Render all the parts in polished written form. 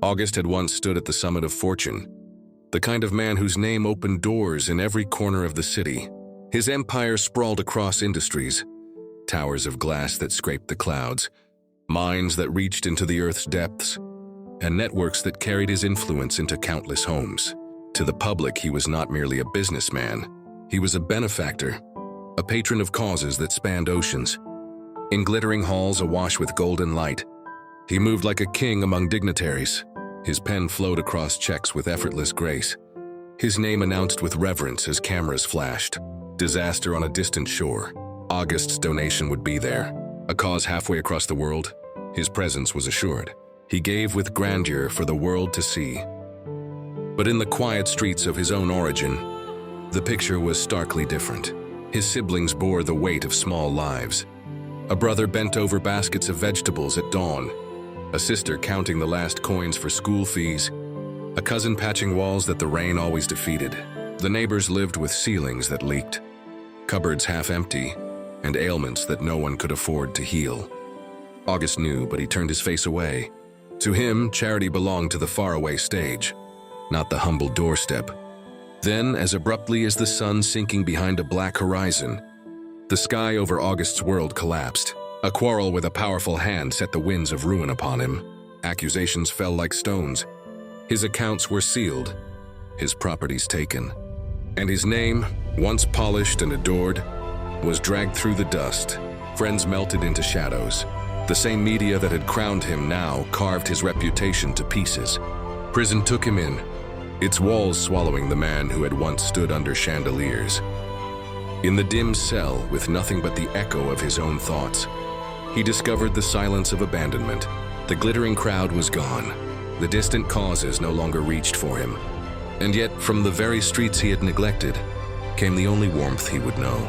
August had once stood at the summit of fortune, the kind of man whose name opened doors in every corner of the city. His empire sprawled across industries, towers of glass that scraped the clouds, mines that reached into the earth's depths, and networks that carried his influence into countless homes. To the public, he was not merely a businessman. He was a benefactor, a patron of causes that spanned oceans. In glittering halls awash with golden light, he moved like a king among dignitaries. His pen flowed across checks with effortless grace. His name announced with reverence as cameras flashed. Disaster on a distant shore. August's donation would be there. A cause halfway across the world. His presence was assured. He gave with grandeur for the world to see. But in the quiet streets of his own origin, the picture was starkly different. His siblings bore the weight of small lives. A brother bent over baskets of vegetables at dawn, a sister counting the last coins for school fees, a cousin patching walls that the rain always defeated. The neighbors lived with ceilings that leaked, cupboards half empty, and ailments that no one could afford to heal. August knew, but he turned his face away. To him, charity belonged to the faraway stage, not the humble doorstep. Then, as abruptly as the sun sinking behind a black horizon, the sky over August's world collapsed. A quarrel with a powerful hand set the winds of ruin upon him. Accusations fell like stones. His accounts were sealed, his properties taken. And his name, once polished and adored, was dragged through the dust. Friends melted into shadows. The same media that had crowned him now carved his reputation to pieces. Prison took him in, its walls swallowing the man who had once stood under chandeliers. In the dim cell, with nothing but the echo of his own thoughts, he discovered the silence of abandonment. The glittering crowd was gone. The distant causes no longer reached for him. And yet, from the very streets he had neglected, came the only warmth he would know.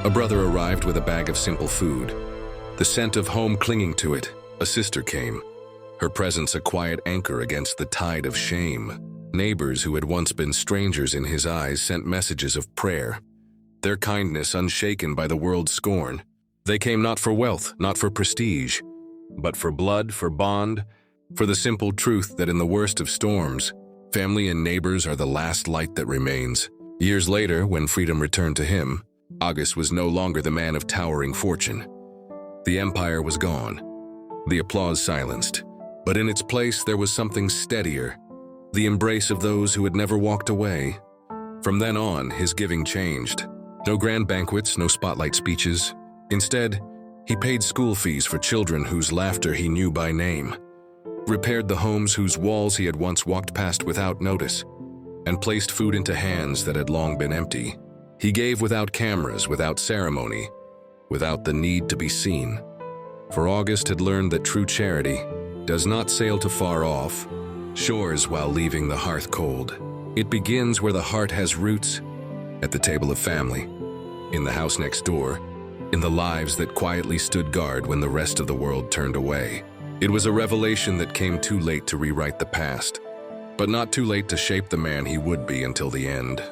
A brother arrived with a bag of simple food, the scent of home clinging to it. A sister came, her presence a quiet anchor against the tide of shame. Neighbors who had once been strangers in his eyes sent messages of prayer, their kindness unshaken by the world's scorn. They came not for wealth, not for prestige, but for blood, for bond, for the simple truth that in the worst of storms, family and neighbors are the last light that remains. Years later, when freedom returned to him, August was no longer the man of towering fortune. The empire was gone, the applause silenced, but in its place there was something steadier, the embrace of those who had never walked away. From then on, his giving changed. No grand banquets, no spotlight speeches. Instead, he paid school fees for children whose laughter he knew by name, repaired the homes whose walls he had once walked past without notice, and placed food into hands that had long been empty. He gave without cameras, without ceremony, without the need to be seen. For August had learned that true charity does not sail to far off shores while leaving the hearth cold. It begins where the heart has roots, at the table of family, in the house next door, in the lives that quietly stood guard when the rest of the world turned away. It was a revelation that came too late to rewrite the past, but not too late to shape the man he would be until the end.